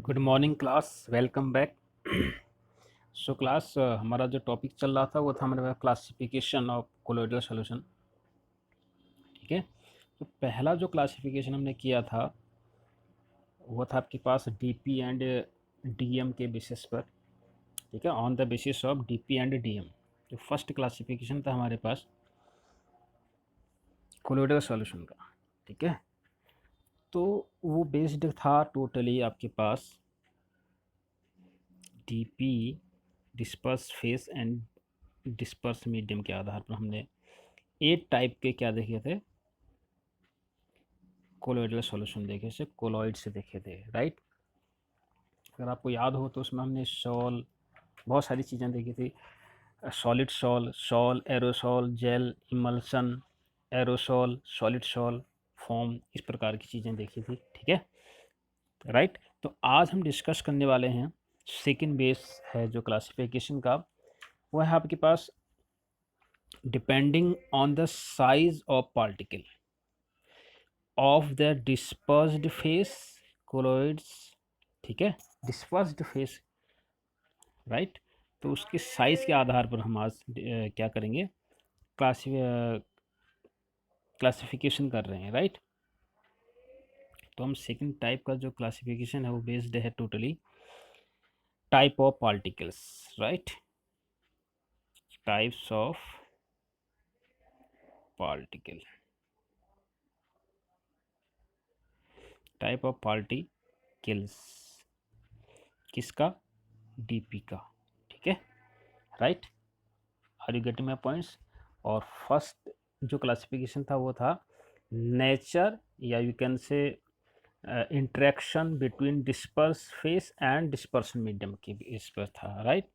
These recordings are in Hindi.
Good morning class, welcome back. So class, हमारा जो टॉपिक चल रहा था वो था हमारे पास क्लासिफिकेशन ऑफ कोलोइडल सॉल्यूशन। ठीक है। तो पहला जो क्लासिफिकेशन हमने किया था वो था आपके पास डीपी एंड डीएम के बेसिस पर। ठीक है, on the basis of DP and DM. तो फर्स्ट क्लासिफिकेशन था हमारे पास कोलोइडल सॉल्यूशन का। ठीक है, तो वो बेस्ड था टोटली आपके पास DP, disperse phase and disperse medium के आधार पर हमने 8 टाइप के क्या देखे थे, कोलोइडल सॉल्यूशन देखे से, कोलॉइड से देखे थे, राइट। अगर आपको याद हो तो उसमें हमने सॉल, बहुत सारी चीज़ें देखी थी। Solid sol, sol, aerosol, gel, emulsion, aerosol, solid sol, form, इस प्रकार की चीज़ें देखी थी। ठीक है, राइट। तो आज हम डिस्कस करने वाले हैं सेकेंड बेस है जो क्लासिफिकेशन का, वो है आपके पास depending on the size of particle of the dispersed phase colloids. ठीक है, डिस्पर्स्ड फेस, राइट। तो उसके साइज के आधार पर हम आज क्या करेंगे, क्लासिफिकेशन कर रहे हैं, राइट। तो हम सेकंड टाइप का जो क्लासिफिकेशन है वो बेस्ड है totally type of particles, right. Types of particle, type of particles किसका, डीपी का। ठीक है, right. Are you getting my points. और फर्स्ट जो क्लासिफिकेशन था वो था नेचर, या you can say interaction between disperse phase and dispersion medium के इस पर था, राइट।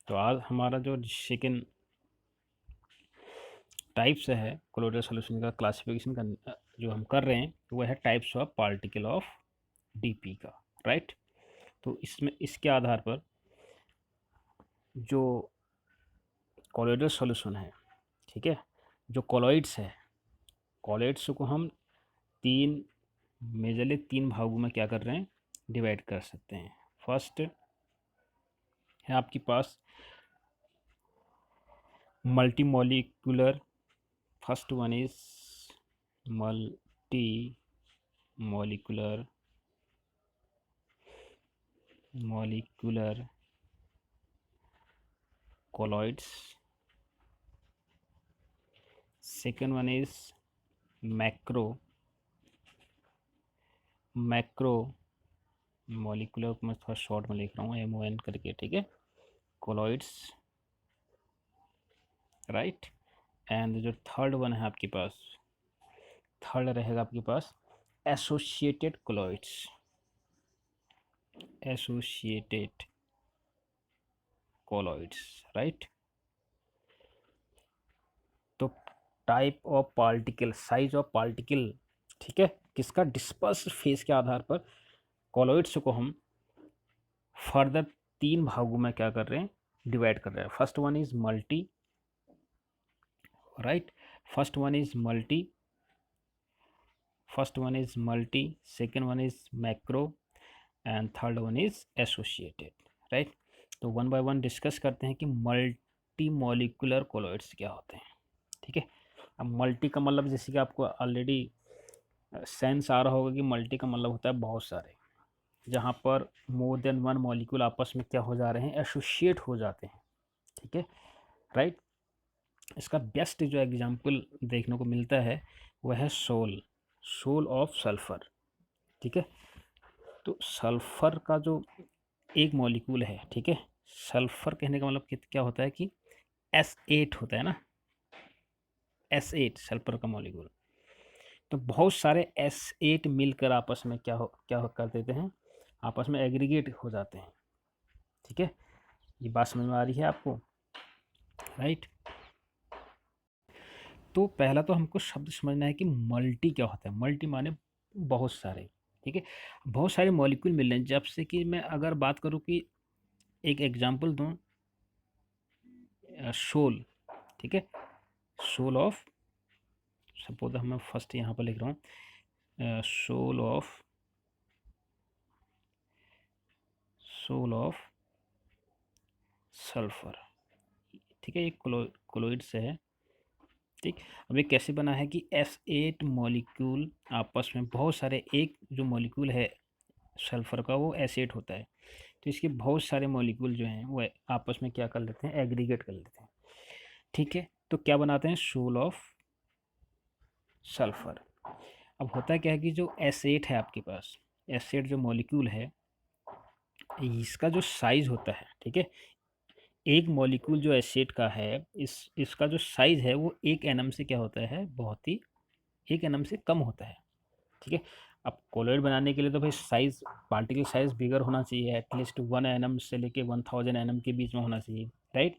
तो आज हमारा जो सेकेंड टाइप्स है कोलोइडल सॉल्यूशन का क्लासिफिकेशन का जो हम कर रहे हैं वो है types of particle of DP का, राइट। तो इसमें इसके आधार पर जो कोलोइडल सॉल्यूशन है, ठीक है, जो कोलॉइड्स है, कोलॉइड्स को हम तीन मेजरली तीन भागों में क्या कर रहे हैं, डिवाइड कर सकते हैं। फर्स्ट है आपके पास multi molecular, first one is multi molecular, molecular colloids. Second one is macro molecular, मैं थोड़ा शॉर्ट में लिख रहा हूँ MON करके, ठीक है, कोलॉइड्स, राइट। एंड जो थर्ड वन है आपके पास, थर्ड रहेगा आपके पास associated colloids, associated colloids, right. तो type of particle, size of particle, ठीक है, किसका, डिस्पर्स फेस के आधार पर कोलॉइड्स को हम फर्दर तीन भागों में क्या कर रहे हैं, डिवाइड कर रहे हैं। First one is multi, right, first one is multi, second one is macro and third one is associated, right. तो वन बाय वन डिस्कस करते हैं कि मल्टी मॉलिक्यूलर कोलॉइड्स क्या होते हैं। ठीक है, अब मल्टी का मतलब जैसे कि आपको ऑलरेडी सेंस आ रहा होगा कि मल्टी का मतलब होता है बहुत सारे, जहाँ पर मोर देन वन मॉलिक्यूल आपस में क्या हो जा रहे हैं, एसोसिएट हो जाते हैं। ठीक है, राइट। इसका बेस्ट जो एग्जांपल देखने को मिलता है वह है सोल ऑफ सल्फर। ठीक है, तो सल्फर का जो एक मॉलिक्यूल है, ठीक है, सल्फर कहने का मतलब क्या होता है कि S8 होता है ना, S8 सल्फर का मॉलिक्यूल। तो बहुत सारे S8 मिलकर आपस में क्या कर देते हैं, आपस में एग्रीगेट हो जाते हैं। ठीक है, ये बात समझ में आ रही है आपको, राइट। तो पहला तो हमको शब्द समझना है कि मल्टी क्या होता है। मल्टी माने बहुत सारे, ठीक है, बहुत सारे मॉलिक्यूल मिल रहे हैं। जब से कि मैं अगर बात करूँ कि एक एग्जांपल दूँ, सोल, ठीक है, सोल ऑफ, सपोज मैं फर्स्ट यहाँ पर लिख रहा हूँ sol of sol of sulphur. ठीक है, ये कोलोइड से है। ठीक, अब ये कैसे बना है कि S8 मॉलिक्यूल आपस में बहुत सारे, एक जो मॉलिक्यूल है सल्फर का वो S8 होता है, तो इसके बहुत सारे मॉलिक्यूल जो हैं वो आपस में क्या कर लेते हैं, एग्रीगेट कर लेते हैं। ठीक है, तो क्या बनाते हैं, सोल ऑफ सल्फर। अब होता क्या है कि जो S8 है आपके पास, S8 जो मॉलिक्यूल है, इसका जो साइज होता है, ठीक है, एक मॉलिक्यूल जो एसिड का है, इसका जो साइज है वो 1 nm से क्या होता है, बहुत ही 1 nm से कम होता है। ठीक है, अब कोलोइड बनाने के लिए तो भाई साइज, पार्टिकल साइज बिगर होना चाहिए, एटलीस्ट 1 nm से लेके 1000 nm के बीच में होना चाहिए, राइट।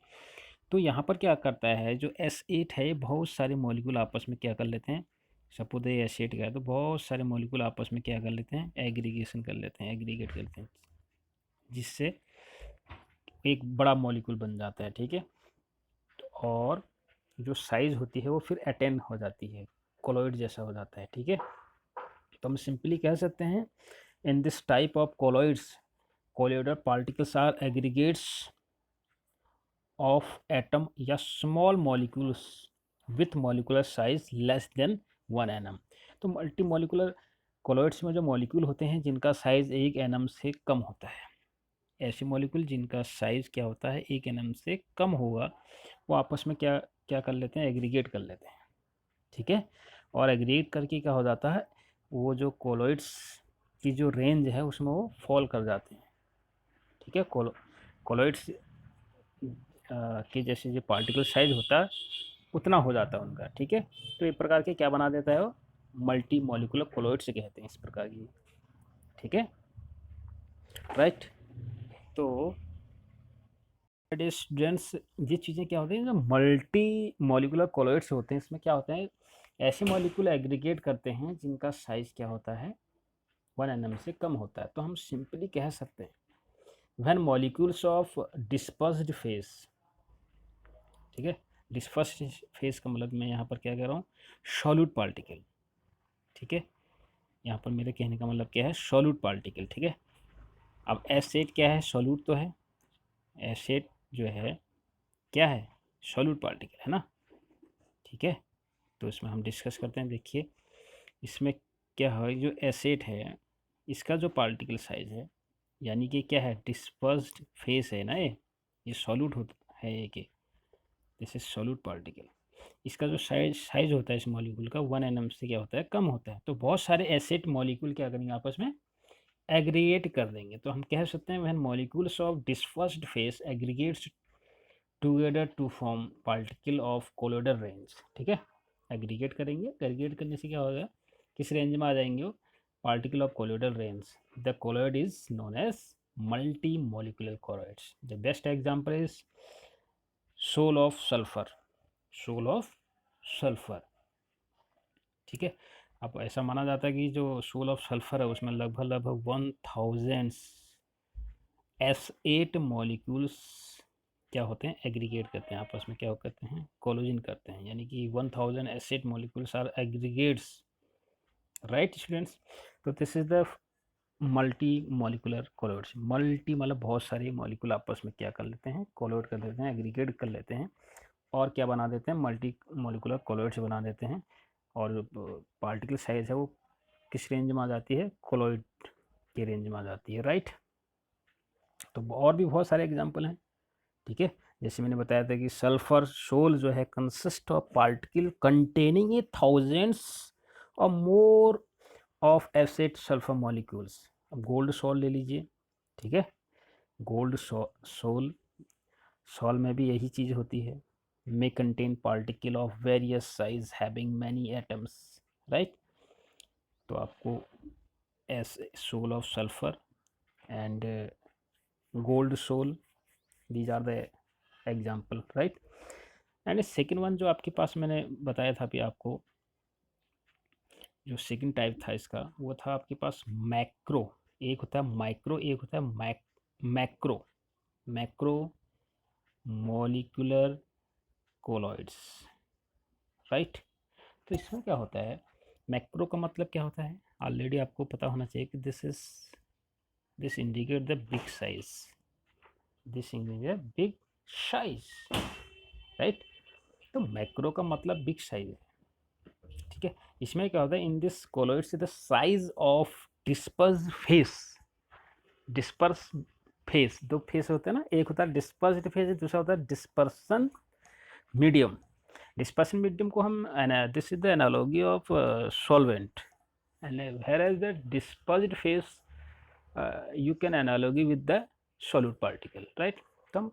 तो यहाँ पर क्या करता है, जो S8 है, बहुत सारे मॉलिक्यूल आपस में क्या कर लेते हैं, सपोज ये एसिड का है तो बहुत सारे मॉलिक्यूल आपस में क्या कर लेते हैं, एग्रीगेशन कर लेते हैं, एग्रीगेट कर लेते हैं, जिससे एक बड़ा मॉलिक्यूल बन जाता है। ठीक है, और जो साइज होती है वो फिर अटेन हो जाती है, कोलोइड जैसा हो जाता है। ठीक है, तो हम सिंपली कह सकते हैं, in this type of colloids, colloidal particles are aggregates of atom या small molecules with molecular size less than 1 nm। तो मल्टी मॉलिकुलर कोलोइड्स में जो मॉलिक्यूल होते हैं जिनका साइज 1 nm से कम होता है, ऐसे मॉलिक्यूल जिनका साइज क्या होता है, 1 nm से कम होगा, वो आपस में क्या क्या कर लेते हैं, एग्रीगेट कर लेते हैं। ठीक है, और एग्रीगेट करके क्या हो जाता है, वो जो कोलोइड्स की जो रेंज है उसमें वो फॉल कर जाते हैं। ठीक है, कोलोइड्स के जैसे जो पार्टिकल साइज होता है उतना हो जाता है उनका। ठीक है, तो एक प्रकार के क्या बना देता है वो, मल्टी मॉलिकुलर कोलोइड्स कहते हैं इस प्रकार की। ठीक है, राइट। तो स्टूडेंट्स, ये चीज़ें क्या होती हैं, जो मल्टी मॉलिकुलर कोलोइड्स होते हैं, इसमें क्या होता है, ऐसे मॉलिक्यूल एग्रीगेट करते हैं जिनका साइज क्या होता है, 1 nm से कम होता है। तो हम सिंपली कह सकते हैं, when molecules of dispersed face, ठीक है, डिस्पर्स्ड फेस का मतलब मैं यहाँ पर क्या कह रहा हूँ, सॉल्यूट पार्टिकल। ठीक है, यहाँ पर मेरे कहने का मतलब क्या है, सॉल्यूट पार्टिकल। ठीक है, अब एसिड क्या है, सॉल्यूट तो है, एसिड जो है क्या है, सॉल्यूट पार्टिकल है ना। ठीक है, तो इसमें हम डिस्कस करते हैं। देखिए, इसमें क्या है, जो एसिड है इसका जो पार्टिकल साइज है, यानी कि क्या है, डिस्पर्स्ड फेस है ना, ये सॉल्यूट होता है, ये कि दिस इज सॉल्यूट पार्टिकल। इसका जो साइज होता है इस मॉलिक्यूल का 1 nm से क्या होता है, कम होता है। तो बहुत सारे एसिड मॉलिक्यूल क्या करेंगे, आपस में एग्रीगेट कर देंगे। तो हम कह सकते हैं, when molecules of dispersed phase aggregates together to form particle of colloidal range. ठीक है, एग्रीगेट करेंगे, एग्रीगेट करने से क्या होगा, किस रेंज में आ जाएंगे वो, particle of colloidal range. The colloid is known as multi molecular colloids. The best example is sol of sulphur, sol of sulphur. ठीक है, अब ऐसा माना जाता है कि जो सोल ऑफ सल्फर है उसमें लगभग लगभग 1000 S8 मॉलिक्यूल्स क्या होते हैं, एग्रीगेट करते हैं, आपस में क्या करते हैं, कोलोजन करते हैं, यानी कि 1000 S8 molecules are aggregates, right students. तो this is the multi molecular colloids. Multi मतलब बहुत सारे मॉलिक्यूल आपस में क्या कर लेते हैं, कोलोइड कर देते हैं, एग्रीगेट कर लेते हैं, और क्या बना देते हैं, मल्टी मॉलिकुलर कोलोइड्स बना देते हैं। और पार्टिकल साइज है वो किस रेंज में आ जाती है, कोलोइड के रेंज में आ जाती है, राइट। तो और भी बहुत सारे एग्जाम्पल हैं। ठीक है, जैसे मैंने बताया था कि सल्फर सोल जो है consist of particle containing a thousands और more of acid sulphur molecules. अब गोल्ड सोल ले लीजिए। ठीक है, गोल्ड सोल, सोल में भी यही चीज़ होती है, may contain particle of various size having many atoms, right. तो आपको as sol of sulphur and gold sol, these are the example, right. And second one जो आपके पास मैंने बताया था अभी आपको, जो सेकेंड टाइप था इसका, वो था आपके पास मैक्रो। एक होता है माइक्रो, एक होता है macro, macro molecular colloids, right. तो इसमें क्या होता है, मैक्रो का मतलब क्या होता है, ऑलरेडी आपको पता होना चाहिए कि this is this indicate the big size, this indicate big size, right. तो मैक्रो का मतलब बिग साइज है, ठीक है। इसमें क्या होता है, इन this colloids the size of disperse phase, disperse phase, दो फेस होते हैं ना, एक होता है डिस्पर्स्ड फेस, दूसरा होता है डिस्पर्सन मीडियम। डिस्पर्सन मीडियम को हम, this is the analogy of solvent, and whereas the dispersed phase you can analogy with the solute particle, right. तो हम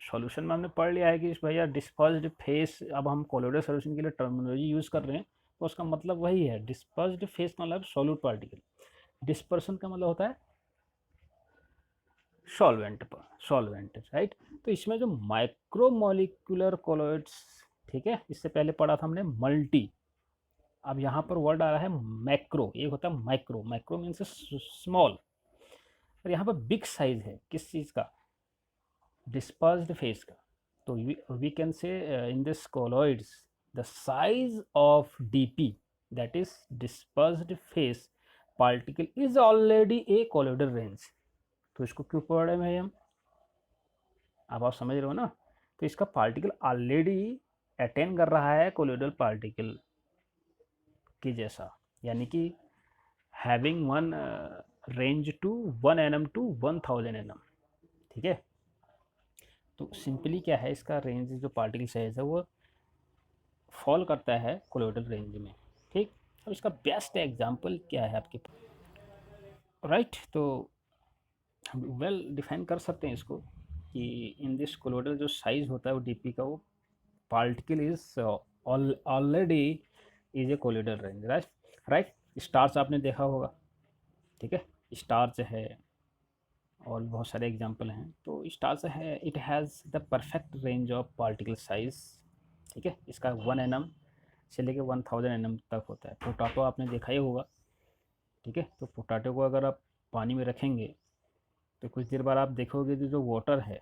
सॉल्यूशन में हमने पढ़ लिया है कि भैया डिस्पर्स्ड फेस, अब हम कोलोइडल सॉल्यूशन के लिए टर्मिनोलॉजी यूज़ कर रहे हैं, तो उसका मतलब वही है, डिस्पर्स्ड फेस का मतलब सॉल्यूट पार्टिकल, डिस्पर्सन का मतलब होता है सॉल्वेंट पर, सॉल्वेंट, राइट। तो इसमें जो माइक्रोमोलिकुलर कोलॉइड्स, ठीक है, इससे पहले पढ़ा था हमने मल्टी, अब यहाँ पर वर्ड आ रहा है मैक्रो, एक होता है माइक्रो, माइक्रो मीन्स स्मॉल, और यहाँ पर बिग साइज है किस चीज़ का, डिस्पर्स्ड फेस का। तो we can say in this colloids the size of DP, that is dispersed phase particle, is already a colloidal range. तो इसको क्यों पढ़ रहे हैं हम, अब आप समझ रहे हो ना। तो इसका पार्टिकल ऑलरेडी अटेन कर रहा है कोलॉइडल पार्टिकल की जैसा, यानी कि having one range to 1 nm to 1000 nm, ठीक है। तो सिंपली क्या है, इसका रेंज जो पार्टिकल साइज है वो फॉल करता है कोलॉइडल रेंज में, ठीक। अब इसका बेस्ट एग्जांपल क्या है आपके पास, राइट। तो हम वेल डिफाइन कर सकते हैं इसको कि इन दिस कोलॉइडल जो साइज होता है वो डीपी का, वो particle is already is a colloidal range, right, right. Starch आपने देखा होगा, ठीक है, स्टार्च है और बहुत सारे एग्जांपल हैं। तो स्टार्च है, it has the perfect range of particle size, ठीक है। इसका 1 nm से लेके 1000 nm तक होता है। पोटैटो आपने देखा ही होगा, ठीक है। तो पोटैटो को अगर आप पानी में रखेंगे तो कुछ देर बाद आप देखोगे कि जो वाटर है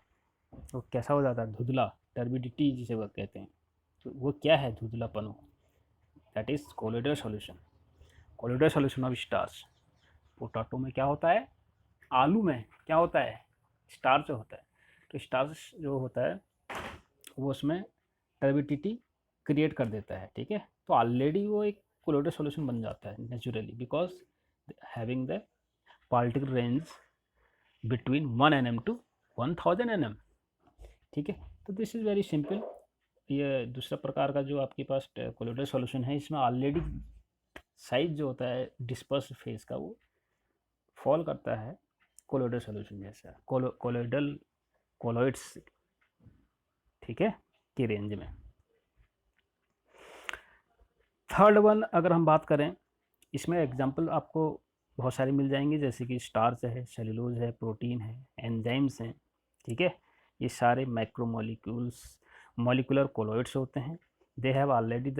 वो कैसा हो जाता है, धुंधला, टर्बिडिटी जिसे वो कहते हैं। तो वो क्या है धुंधलापन, that is colloidal solution, colloidal solution of starch. Potato में क्या होता है, आलू में क्या होता है, स्टार्च होता है। तो स्टार्च जो होता है वो उसमें टर्बिडिटी क्रिएट कर देता है, ठीक है। तो ऑलरेडी वो एक कोलॉइडल सॉल्यूशन बन जाता है naturally, because having the particle range between 1 nm to 1000 nm, ठीक है। तो दिस इज़ वेरी सिंपल। ये दूसरा प्रकार का जो आपके पास कोलॉइडल सॉल्यूशन है, इसमें ऑलरेडी साइज जो होता है डिस्पर्स फेस का वो फॉल करता है कोलॉइडल सॉल्यूशन जैसा, कोलॉइडल कोलॉइड्स, ठीक है, की रेंज में। थर्ड वन अगर हम बात करें, इसमें एग्जांपल आपको बहुत सारे मिल जाएंगे, जैसे कि स्टार्च है, सेलुलोज है, प्रोटीन है, एंजाइम्स हैं, ठीक है। ये सारे मैक्रोमोलिक्यूल्स, मॉलिकुलर कोलॉइड्स होते हैं। They have already the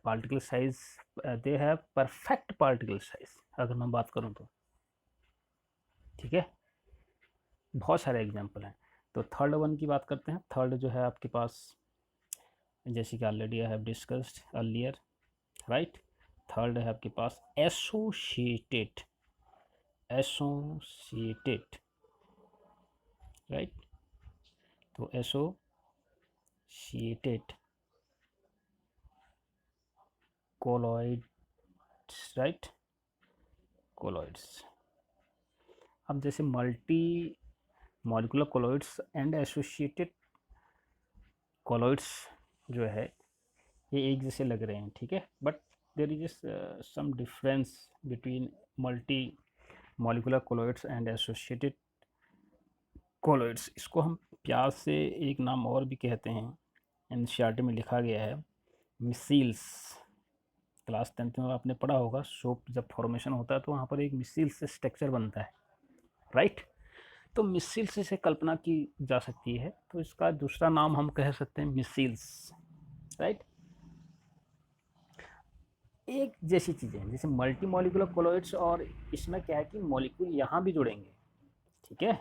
particle size, they have perfect particle size अगर मैं बात करूँ तो, ठीक है। बहुत सारे एग्जांपल हैं। तो थर्ड वन की बात करते हैं। थर्ड जो है आपके पास, जैसे कि already I have discussed earlier, right. Third है आपके पास एसोसिएटेड, एसोसिएटेड, राइट। तो एसोसिएटेड कोलॉइड्स, राइट, कोलॉइड्स। अब जैसे multi molecular colloids and associated colloids जो है ये एक जैसे लग रहे हैं, ठीक है, but there is some difference between multi molecular colloids and associated colloids. इसको हम प्यार से एक नाम और भी कहते हैं, एनसीईआरटी में लिखा गया है, मिसील्स। क्लास 10th में आपने पढ़ा होगा, सोप जब फॉर्मेशन होता है तो वहाँ पर एक मिसील्स से स्ट्रक्चर बनता है, राइट। तो मिसील्स से कल्पना की जा सकती है, तो इसका दूसरा नाम हम कह सकते हैं मिसील्स, राइट। एक जैसी चीज़ें जैसे मल्टी मॉलिकुलर कोलॉइड्स, और इसमें क्या है कि मॉलिक्यूल यहाँ भी जुड़ेंगे, ठीक है,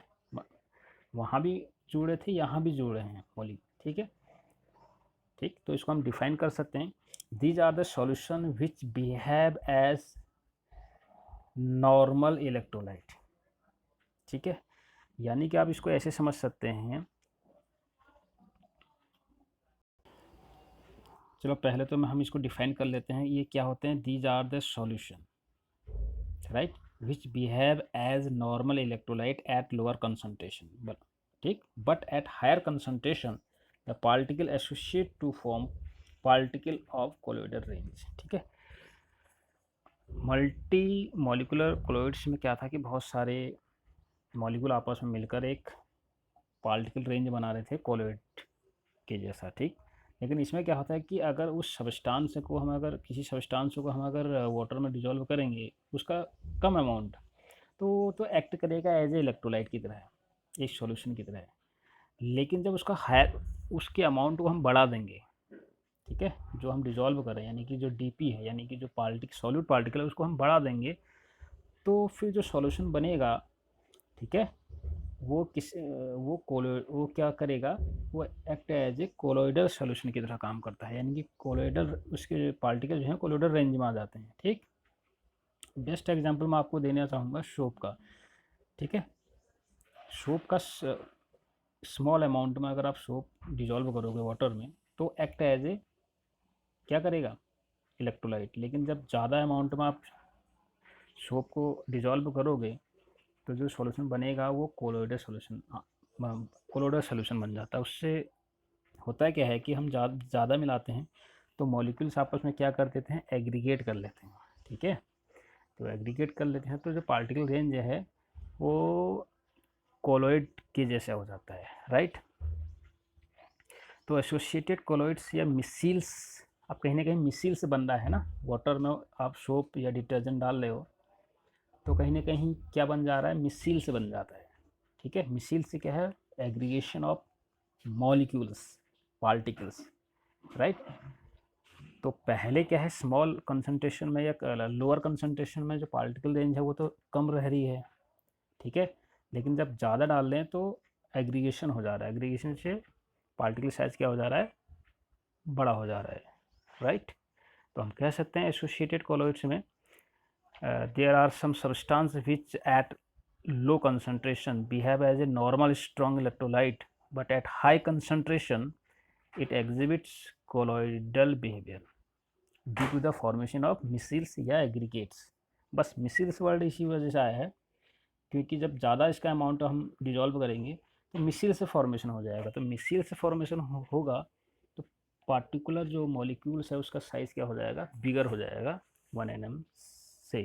वहाँ भी जुड़े थे, यहाँ भी जुड़े हैं मॉलिक्यूल, ठीक है, ठीक। तो इसको हम डिफाइन कर सकते हैं, these are the solution which behave as normal electrolyte, ठीक है, यानी कि आप इसको ऐसे समझ सकते हैं। चलो पहले तो हम इसको डिफाइन कर लेते हैं, ये क्या होते हैं। These are the solution, right, which behave as normal electrolyte at lower concentration, but ठीक, but at higher concentration the particle associate to form particle of colloidal range. ठीक है, मल्टी मॉलिकुलर कोलोइड्स में क्या था कि बहुत सारे मॉलिक्यूल आपस में मिलकर एक पार्टिकल रेंज बना रहे थे कोलोइड के जैसा। ठीक, लेकिन इसमें क्या होता है कि अगर उस सब्सटेंस को हम अगर किसी सब्सटेंस को हम अगर वाटर में डिजोल्व करेंगे उसका कम अमाउंट, तो एक्ट करेगा एज ए इलेक्ट्रोलाइट की तरह, एक सॉल्यूशन की तरह। लेकिन जब उसका हायर उसके अमाउंट को हम बढ़ा देंगे, ठीक है, जो हम डिजोल्व करें यानी कि जो डीपी है यानी कि जो सॉल्यूट पार्टिकल है उसको हम बढ़ा देंगे, तो फिर जो सॉल्यूशन बनेगा, ठीक है, वो क्या करेगा, वो act as a colloidal solution की तरह काम करता है, यानी कि कोलोइडल उसके पार्टिकल जो हैं कोलोइडल रेंज में आ जाते हैं। ठीक, बेस्ट एग्जांपल मैं आपको देना चाहूँगा सोप का। ठीक है, सोप का स्मॉल अमाउंट में अगर आप सोप डिजोल्व करोगे वाटर में तो एक्ट एज ए क्या करेगा, इलेक्ट्रोलाइट। लेकिन जब ज़्यादा अमाउंट में आप सोप को डिजोल्व करोगे तो जो सॉल्यूशन बनेगा वो कोलोइडल सॉल्यूशन बन जाता है। उससे होता है क्या है कि हम ज़्यादा मिलाते हैं तो मॉलिक्यूल्स आपस में क्या कर देते हैं, एग्रीगेट कर लेते हैं। ठीक है, तो एग्रीगेट कर लेते हैं तो जो पार्टिकल रेंज है वो कोलोइड के जैसा हो जाता है, राइट। तो एसोसिएटेड कोलोइड्स या मिसिल्स, अब कहीं ना कहीं मिसिल से बन रहा है ना, वाटर में आप सोप या डिटर्जेंट डाल रहे हो तो कहीं ना कहीं क्या बन जा रहा है, मिसिल से बन जाता है। ठीक है, मिसिल से क्या है, aggregation of molecules, particles, right. तो पहले क्या है, स्मॉल कंसंट्रेशन में या लोअर कंसंट्रेशन में जो पार्टिकल रेंज है वो तो कम रह रही है, ठीक है, लेकिन जब ज़्यादा डाल दें तो एग्रीगेशन हो जा रहा है, एग्रीगेशन से पार्टिकल साइज क्या हो जा रहा है, बड़ा हो जा रहा है, राइट। तो हम कह सकते हैं एसोसिएटेड कोलोइड्स में there are some substance which at low concentration behave as a normal strong electrolyte, but at high concentration it exhibits colloidal behavior due to the formation of micelles या aggregates। बस मिसिल्स वर्ड इसी वजह से आया है क्योंकि जब ज़्यादा इसका अमाउंट हम डिजोल्व करेंगे तो मिसिल से फॉर्मेशन हो जाएगा। तो मिसिल से फॉर्मेशन होगा तो पार्टिकुलर जो मॉलिक्यूल्स है उसका साइज़ क्या हो जाएगा, बिगर हो जाएगा 1 nm से,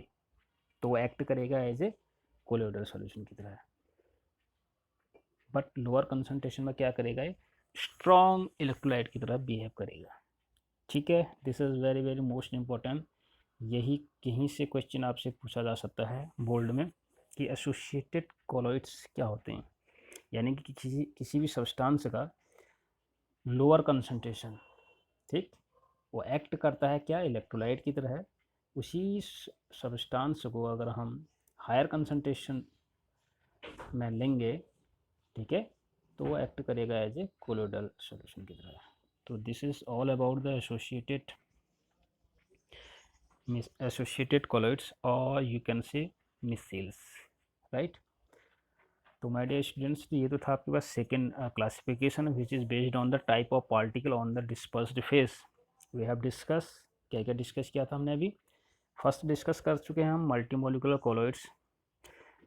तो वो एक्ट करेगा एज ए कोलोइडल सॉल्यूशन की तरह। बट लोअर कंसंट्रेशन में क्या करेगा, ये स्ट्रॉन्ग इलेक्ट्रोलाइट की तरह बिहेव करेगा। ठीक है, this is very very most important. यही कहीं से क्वेश्चन आपसे पूछा जा सकता है बोल्ड में कि एसोसिएटेड कोलोइड्स क्या होते हैं, यानी कि किसी भी सब्सटेंस का लोअर कंसंट्रेशन, ठीक, वो एक्ट करता है क्या, इलेक्ट्रोलाइट की तरह है। उसी सब्सटेंस को अगर हम हायर कंसंट्रेशन में लेंगे, ठीक है, तो वो एक्ट करेगा एज ए कोलोइडल सॉल्यूशन की तरह। तो this is all about the associated colloids और you can say micelles, right. तो माय डियर स्टूडेंट्स, ये तो था आपके पास second classification which is based on the type of particle on the dispersed phase. We have discuss, क्या क्या डिस्कस किया था हमने अभी। फर्स्ट डिस्कस कर चुके हैं हम मल्टी मॉलिकुलर कोलोइड्स,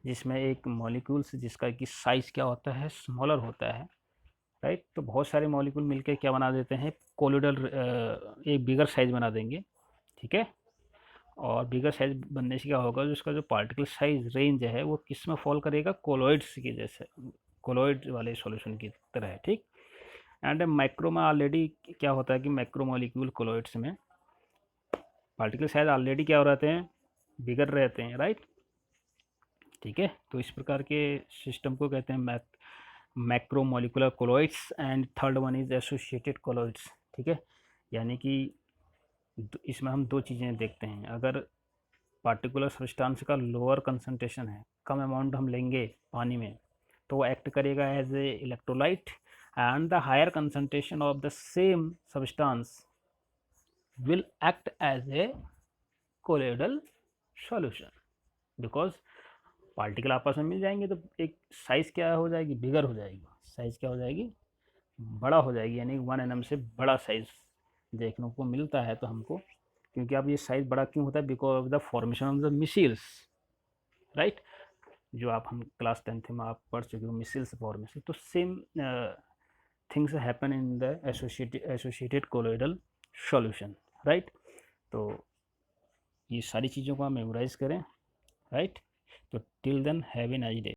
जिसमें एक मॉलिक्यूल्स जिसका कि साइज़ क्या होता है, स्मॉलर होता है, राइट। तो बहुत सारे मॉलिक्यूल मिलकर क्या बना देते हैं, कोलोइडल एक बिगर साइज़ बना देंगे, ठीक है। और बिगर साइज बनने से क्या होगा, जो उसका जो पार्टिकल साइज रेंज है वो किस में फॉल करेगा, कोलोइड्स की जैसे, कोलोइड वाले सॉल्यूशन की तरह है, ठीक। एंड माइक्रो में ऑलरेडी क्या होता है कि माइक्रो मॉलिक्यूल कोलोइड्स में पार्टिकल साइज ऑलरेडी क्या हो रहते हैं, बिगर रहते हैं, राइट। ठीक है, तो इस प्रकार के सिस्टम को कहते हैं macro molecular colloids. And third one is associated colloids, ठीक है, यानी कि इसमें हम दो चीज़ें देखते हैं। अगर पार्टिकुलर सब्सटेंस का लोअर कंसंट्रेशन है, कम अमाउंट हम लेंगे पानी में, तो वो एक्ट करेगा as a electrolyte, and the higher concentration of the same substance will act as a colloidal solution, because particle आपस में मिल जाएंगे तो एक साइज़ क्या हो जाएगी, बिगर हो जाएगी, साइज़ क्या हो जाएगी, बड़ा हो जाएगी, यानी 1 nm से बड़ा साइज़ देखने को मिलता है तो हमको, क्योंकि अब ये साइज़ बड़ा क्यों होता है, because of the formation of the missiles, right, जो आप हम क्लास 10th में आप पढ़ चुके हो मिसाइल्स फॉर्मेशन। तो same things happen in the associated colloidal solution, right. तो ये सारी चीज़ों को आप मेमोराइज करें, राइट। तो till then have a nice day.